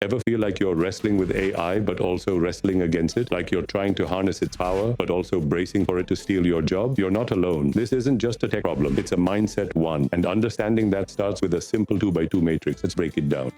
Ever feel like you're wrestling with AI but also wrestling against it? Like you're trying to harness its power but also bracing for it to steal your job? You're not alone. This isn't just a tech problem. It's a mindset one. And understanding that starts with a simple 2x2 matrix. Let's break it down.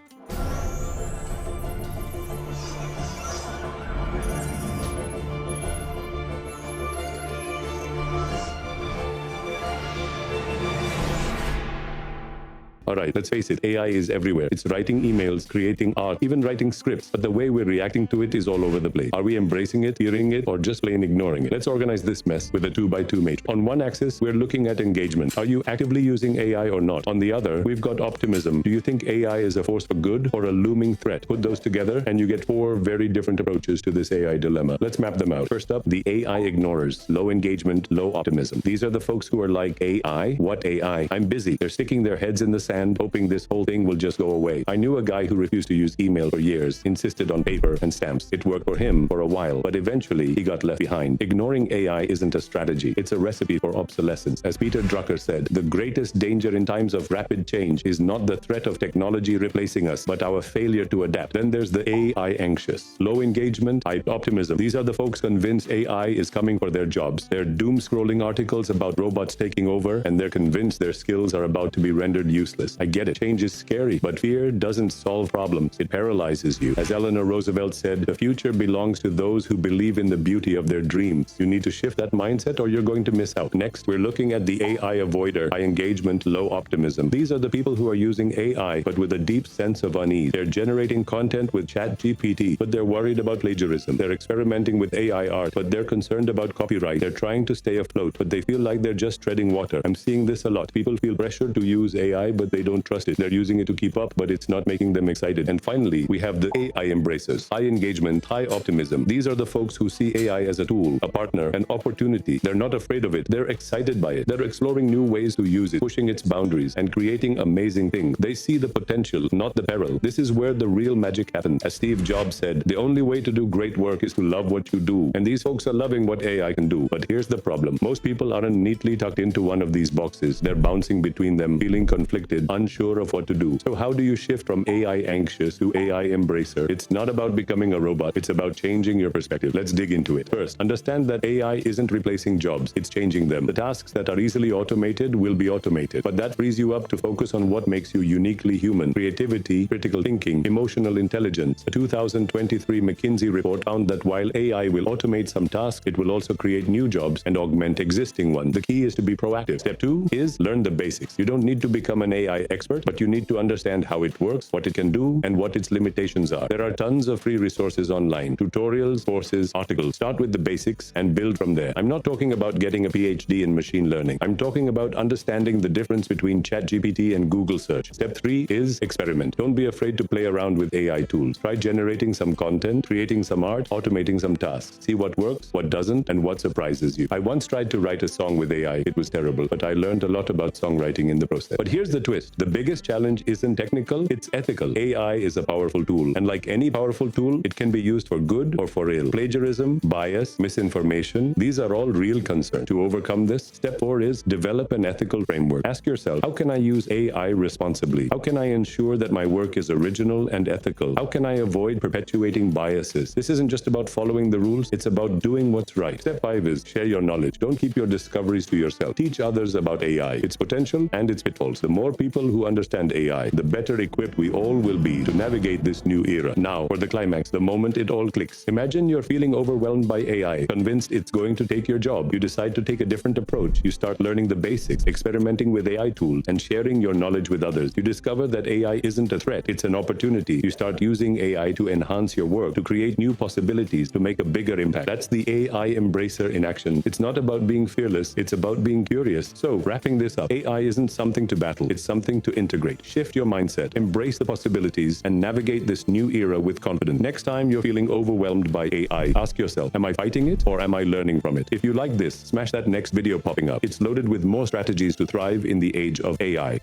Alright, let's face it, AI is everywhere. It's writing emails, creating art, even writing scripts. But the way we're reacting to it is all over the place. Are we embracing it, fearing it, or just plain ignoring it? Let's organize this mess with a 2x2 matrix. On one axis, we're looking at engagement. Are you actively using AI or not? On the other, we've got optimism. Do you think AI is a force for good or a looming threat? Put those together and you get 4 very different approaches to this AI dilemma. Let's map them out. First up, the AI ignorers. Low engagement, low optimism. These are the folks who are like, AI? What AI? I'm busy. They're sticking their heads in the sand, hoping this whole thing will just go away. I knew a guy who refused to use email for years, insisted on paper and stamps. It worked for him for a while, but eventually he got left behind. Ignoring AI isn't a strategy, it's a recipe for obsolescence. As Peter Drucker said, the greatest danger in times of rapid change is not the threat of technology replacing us, but our failure to adapt. Then there's the AI anxious. Low engagement, high optimism. These are the folks convinced AI is coming for their jobs. They're doom-scrolling articles about robots taking over, and they're convinced their skills are about to be rendered useless. I get it. Change is scary, but fear doesn't solve problems. It paralyzes you. As Eleanor Roosevelt said, the future belongs to those who believe in the beauty of their dreams. You need to shift that mindset or you're going to miss out. Next, we're looking at the AI avoider, high engagement, low optimism. These are the people who are using AI, but with a deep sense of unease. They're generating content with ChatGPT, but they're worried about plagiarism. They're experimenting with AI art, but they're concerned about copyright. They're trying to stay afloat, but they feel like they're just treading water. I'm seeing this a lot. People feel pressured to use AI, but they don't trust it. They're using it to keep up, but it's not making them excited. And finally, we have the AI embracers. High engagement, high optimism. These are the folks who see AI as a tool, a partner, an opportunity. They're not afraid of it. They're excited by it. They're exploring new ways to use it, pushing its boundaries, and creating amazing things. They see the potential, not the peril. This is where the real magic happens. As Steve Jobs said, the only way to do great work is to love what you do. And these folks are loving what AI can do. But here's the problem. Most people aren't neatly tucked into one of these boxes. They're bouncing between them, feeling conflicted, unsure of what to do. So how do you shift from AI anxious to AI embracer? It's not about becoming a robot. It's about changing your perspective. Let's dig into it. First, understand that AI isn't replacing jobs. It's changing them. The tasks that are easily automated will be automated. But that frees you up to focus on what makes you uniquely human. Creativity, critical thinking, emotional intelligence. A 2023 McKinsey report found that while AI will automate some tasks, it will also create new jobs and augment existing ones. The key is to be proactive. Step 2 is learn the basics. You don't need to become an AI expert, but you need to understand how it works, what it can do, and what its limitations are. There are tons of free resources online, tutorials, courses, articles. Start with the basics and build from there. I'm not talking about getting a PhD in machine learning. I'm talking about understanding the difference between ChatGPT and Google search. Step 3 is experiment. Don't be afraid to play around with AI tools. Try generating some content, creating some art, automating some tasks. See what works, what doesn't, and what surprises you. I once tried to write a song with AI. It was terrible, but I learned a lot about songwriting in the process. But here's the twist. The biggest challenge isn't technical, it's ethical. AI is a powerful tool, and like any powerful tool, it can be used for good or for ill. Plagiarism, bias, misinformation, these are all real concerns. To overcome this, step 4 is develop an ethical framework. Ask yourself, how can I use AI responsibly? How can I ensure that my work is original and ethical? How can I avoid perpetuating biases? This isn't just about following the rules, it's about doing what's right. Step 5 is share your knowledge. Don't keep your discoveries to yourself. Teach others about AI, its potential and its pitfalls. The more people who understand AI, the better equipped we all will be to navigate this new era. Now, for the climax, the moment it all clicks. Imagine you're feeling overwhelmed by AI, convinced it's going to take your job. You decide to take a different approach. You start learning the basics, experimenting with AI tools, and sharing your knowledge with others. You discover that AI isn't a threat, it's an opportunity. You start using AI to enhance your work, to create new possibilities, to make a bigger impact. That's the AI embracer in action. It's not about being fearless, it's about being curious. So, wrapping this up, AI isn't something to battle, it's something to integrate. Shift your mindset, embrace the possibilities, and navigate this new era with confidence. Next time you're feeling overwhelmed by AI, ask yourself, am I fighting it or am I learning from it? If you like this, smash that next video popping up. It's loaded with more strategies to thrive in the age of AI.